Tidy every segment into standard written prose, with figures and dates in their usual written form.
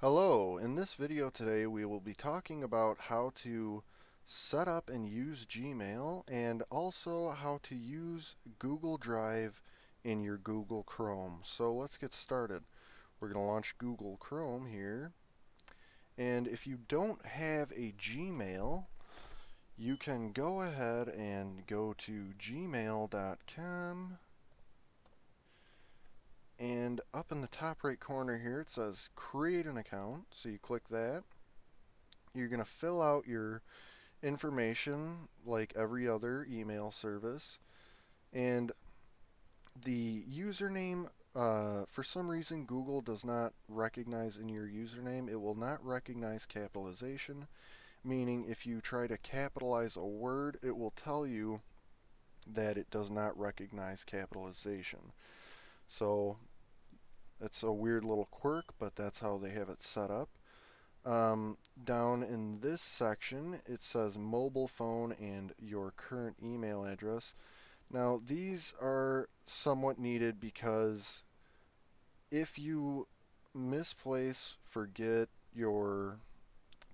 Hello, in this video today we will be talking about how to set up and use Gmail and also how to use Google Drive in your Google Chrome. So let's get started. We're going to launch Google Chrome here, and if you don't have a Gmail, you can go ahead and go to gmail.com, and up in the top right corner here it says create an account, so you click that. You're going to fill out your information like every other email service, and the username, for some reason Google does not recognize in your username, it will not recognize capitalization, meaning if you try to capitalize a word, it will tell you that it does not recognize capitalization. So it's a weird little quirk, but that's how they have it set up. Down in this section, it says mobile phone and your current email address. Now, these are somewhat needed because if you misplace, forget your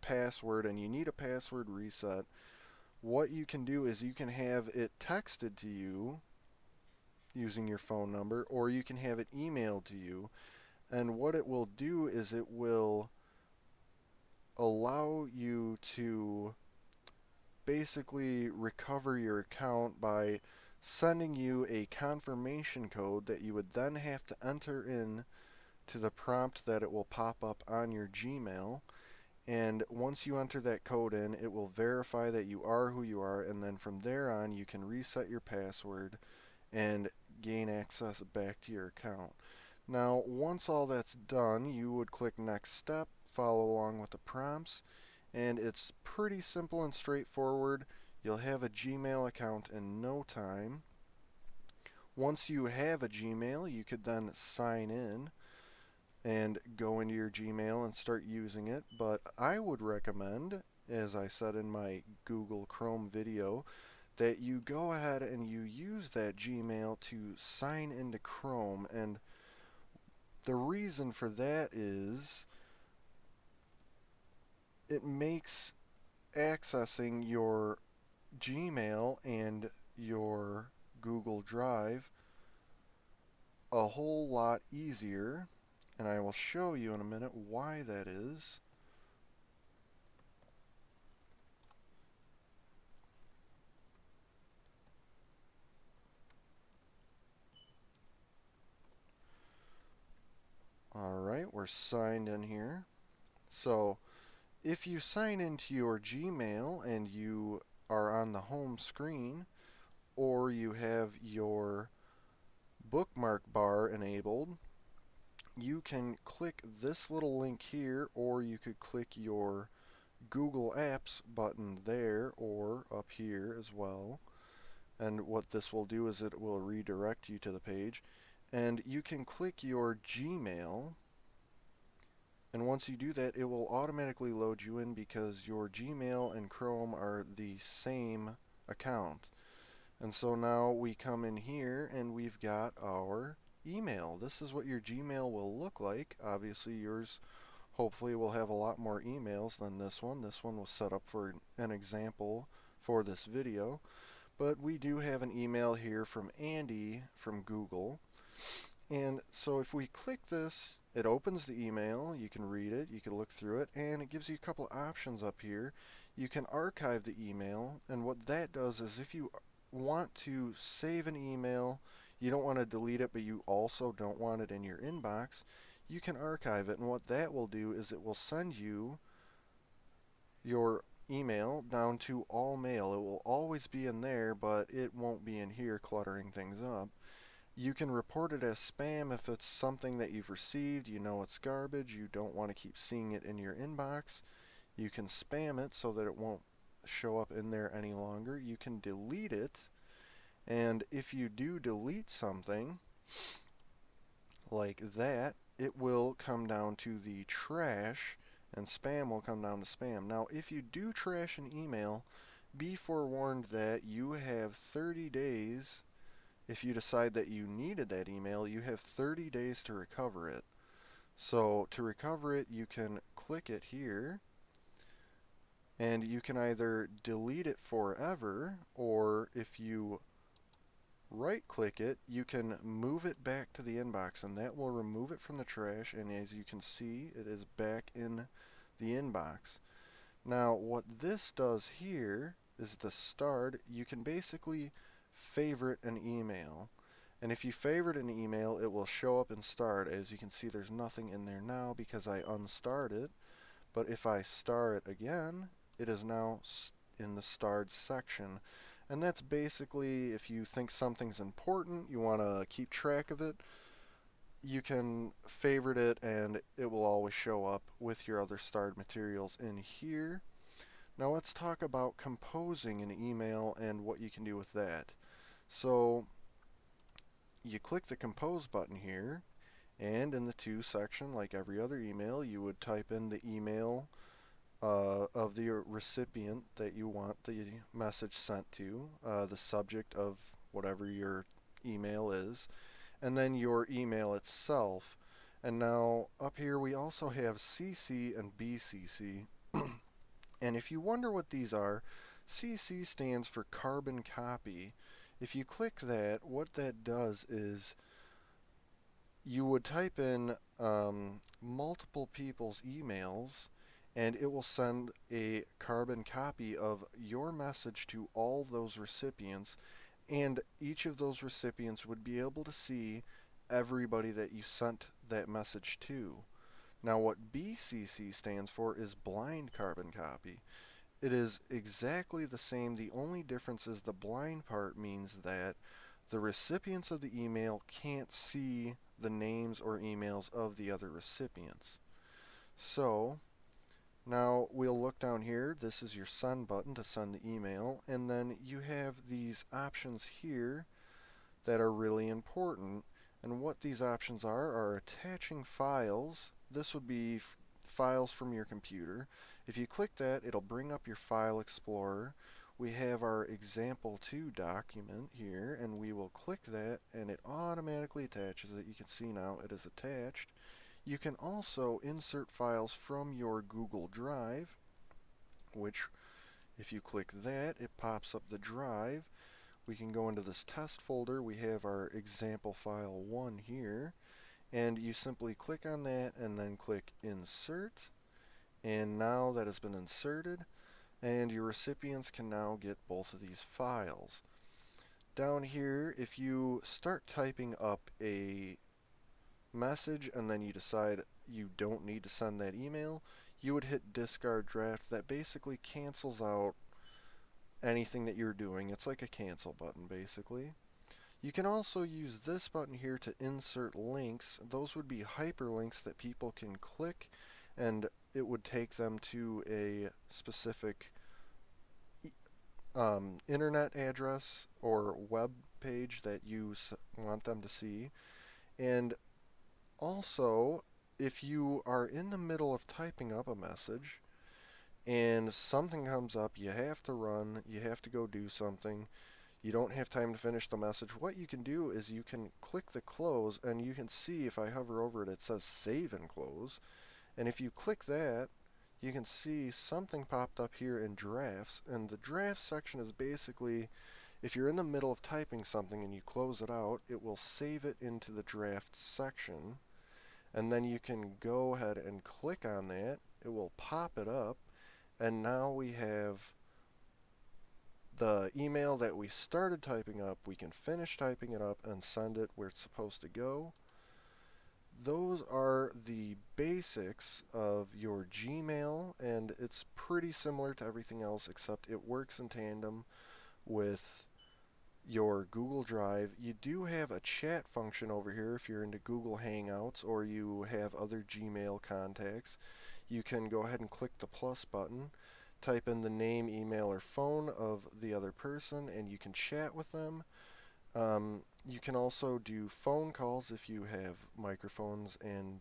password, and you need a password reset, what you can do is you can have it texted to you using your phone number, or you can have it emailed to you. And what it will do is it will allow you to basically recover your account by sending you a confirmation code that you would then have to enter in to the prompt that it will pop up on your Gmail. And once you enter that code in, it will verify that you are who you are, and then from there on you can reset your password and gain access back to your account. Now, once all that's done, you would click next step, follow along with the prompts, and it's pretty simple and straightforward. You'll have a Gmail account in no time. Once you have a Gmail, you could then sign in and go into your Gmail and start using it. But I would recommend, as I said in my Google Chrome video, that you go ahead and you use that Gmail to sign into Chrome. And the reason for that is it makes accessing your Gmail and your Google Drive a whole lot easier, and I will show you in a minute why that is. Alright, we're signed in here. So if you sign into your Gmail and you are on the home screen, or you have your bookmark bar enabled, you can click this little link here, or you could click your Google Apps button there or up here as well. And what this will do is it will redirect you to the page. And you can click your Gmail, and once you do that, it will automatically load you in because your Gmail and Chrome are the same account. And so now we come in here and we've got our email. This is what your Gmail will look like. Obviously yours hopefully will have a lot more emails than this one. This one was set up for an example for this video. But we do have an email here from Andy from Google. And so if we click this, it opens the email. You can read it, you can look through it, and it gives you a couple of options up here. You can archive the email, and what that does is if you want to save an email, you don't want to delete it, but you also don't want it in your inbox, you can archive it. And what that will do is it will send you your email down to all mail. It will always be in there, but it won't be in here cluttering things up. You can report it as spam if it's something that you've received, you know it's garbage, you don't want to keep seeing it in your inbox. You can spam it so that it won't show up in there any longer. You can delete it, and if you do delete something like that, it will come down to the trash, and spam will come down to spam. Now, if you do trash an email, be forewarned that you have 30 days. If you decide that you needed that email, you have 30 days to recover it. So to recover it, you can click it here, and you can either delete it forever, or if you right click it, you can move it back to the inbox, and that will remove it from the trash, and as you can see, it is back in the inbox. Now what this does here is the starred. You can basically favorite an email, and if you favorite an email, it will show up in starred. As you can see, there's nothing in there now because I unstarred it, but if I star it again, it is now in the starred section. And that's basically, if you think something's important, you want to keep track of it, you can favorite it and it will always show up with your other starred materials in here. Now let's talk about composing an email and what you can do with that. So you click the compose button here, and in the to section, like every other email, you would type in the email of the recipient that you want the message sent to, the subject of whatever your email is, and then your email itself. And now up here we also have CC and BCC. And if you wonder what these are, CC stands for carbon copy. If you click that, what that does is you would type in multiple people's emails, and it will send a carbon copy of your message to all those recipients, and each of those recipients would be able to see everybody that you sent that message to. Now, what BCC stands for is blind carbon copy. It is exactly the same. The only difference is the blind part means that the recipients of the email can't see the names or emails of the other recipients. So now we'll look down here. This is your send button to send the email, and then you have these options here that are really important. And what these options are attaching files. This would be files from your computer. If you click that, it'll bring up your file explorer. We have our example2 document here, and we will click that, and it automatically attaches it. You can see now it is attached. You can also insert files from your Google Drive, which if you click that, it pops up the drive. We can go into this test folder. We have our example file 1 here, and you simply click on that and then click insert, and now that has been inserted, and your recipients can now get both of these files. Down here, if you start typing up a message and then you decide you don't need to send that email, you would hit discard draft. That basically cancels out anything that you're doing. It's like a cancel button basically. You can also use this button here to insert links. Those would be hyperlinks that people can click, and it would take them to a specific internet address or web page that you want them to see. And also, if you are in the middle of typing up a message and something comes up, you have to run, you have to go do something, you don't have time to finish the message, what you can do is you can click the close, and you can see if I hover over it, it says save and close. And if you click that, you can see something popped up here in drafts, and the drafts section is basically if you're in the middle of typing something and you close it out, it will save it into the draft section, and then you can go ahead and click on that. It will pop it up, and now we have the email that we started typing up. We can finish typing it up and send it where it's supposed to go. Those are the basics of your Gmail, and it's pretty similar to everything else, except it works in tandem with your Google Drive. You do have a chat function over here if you're into Google Hangouts or you have other Gmail contacts. You can go ahead and click the plus button, type in the name, email, or phone of the other person, and you can chat with them. You can also do phone calls if you have microphones and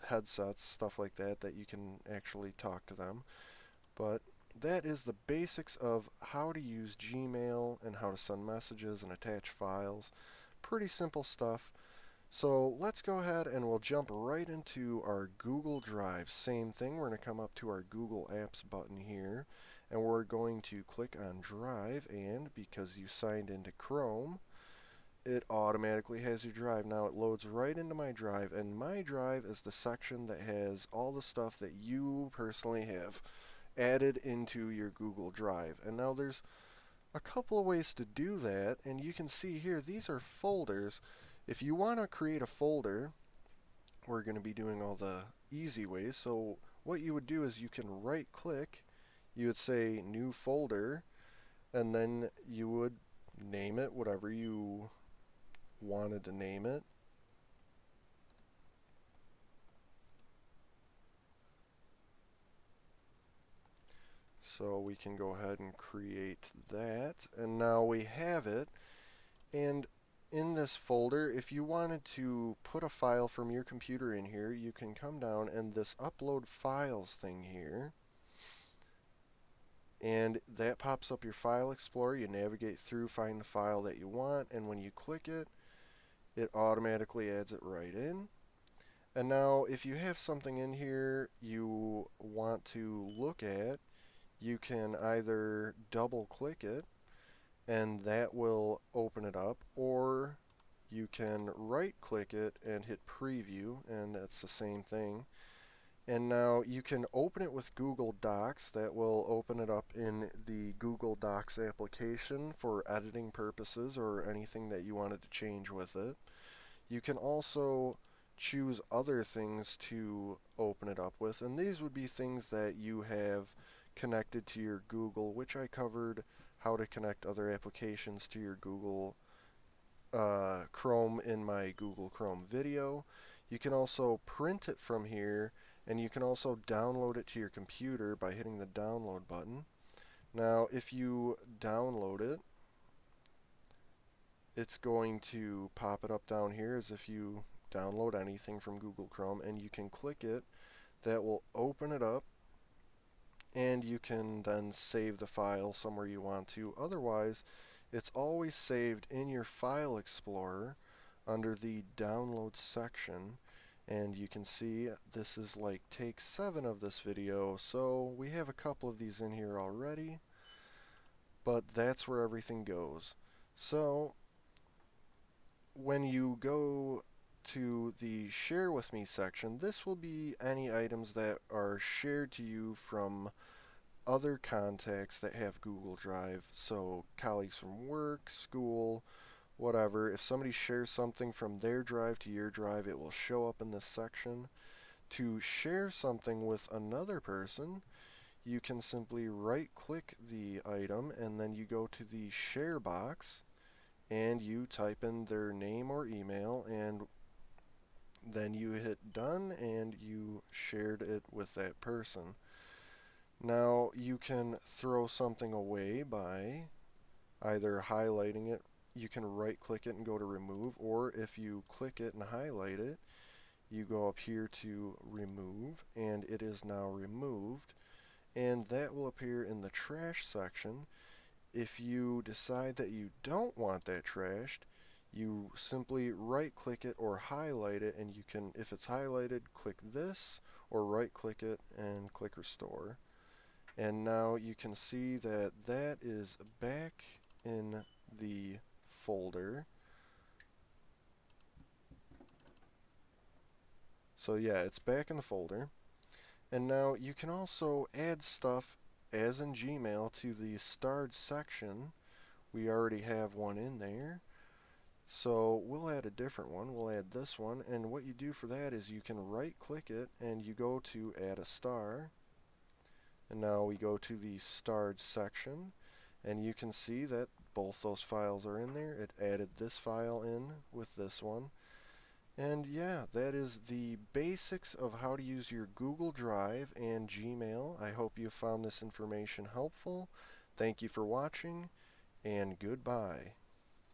headsets, stuff like that, that you can actually talk to them. But that is the basics of how to use Gmail and how to send messages and attach files. Pretty simple stuff. So let's go ahead and we'll jump right into our Google Drive. Same thing, we're going to come up to our Google Apps button here, and we're going to click on Drive, and because you signed into Chrome, it automatically has your drive. Now it loads right into my drive, and my drive is the section that has all the stuff that you personally have added into your Google Drive. And now there's a couple of ways to do that, and you can see here these are folders. If you want to create a folder, we're going to be doing all the easy ways. So what you would do is you can right click, you would say new folder, and then you would name it whatever you wanted to name it. So we can go ahead and create that, and now we have it. And in this folder, if you wanted to put a file from your computer in here, you can come down and this upload files thing here, and that pops up your file explorer. You navigate through, find the file that you want, and when you click it, it automatically adds it right in. And now if you have something in here you want to look at, you can either double click it and that will open it up, or you can right click it and hit preview, and that's the same thing. And now you can open it with Google Docs. That will open it up in the Google Docs application for editing purposes or anything that you wanted to change with it. You can also choose other things to open it up with, and these would be things that you have connected to your Google, which I covered how to connect other applications to your Google Chrome in my Google Chrome video. You can also print it from here, and you can also download it to your computer by hitting the download button. Now, if you download it, it's going to pop it up down here as if you download anything from Google Chrome, and you can click it. That will open it up, and you can then save the file somewhere you want to. Otherwise, it's always saved in your File Explorer under the Download section. And you can see this is like take 7 of this video, so we have a couple of these in here already, but that's where everything goes. So when you go to the Share With Me section, this will be any items that are shared to you from other contacts that have Google Drive. So colleagues from work, school, whatever. If somebody shares something from their drive to your drive, it will show up in this section. To share something with another person, you can simply right click the item and then you go to the share box and you type in their name or email, and then you hit done and you shared it with that person. Now you can throw something away by either highlighting it. You can right click it and go to remove, or if you click it and highlight it, you go up here to remove, and it is now removed, and that will appear in the trash section. If you decide that you don't want that trashed, you simply right click it or highlight it, and you can, if it's highlighted, click this, or right click it and click restore. And now you can see that that is back in the folder. So yeah, it's back in the folder. And now you can also add stuff as in Gmail to the starred section. We already have one in there. So we'll add a different one. We'll add this one. And what you do for that is you can right click it and you go to add a star. And now we go to the starred section, and you can see that both those files are in there. It added this file in with this one. And yeah, that is the basics of how to use your Google Drive and Gmail. I hope you found this information helpful. Thank you for watching, and goodbye.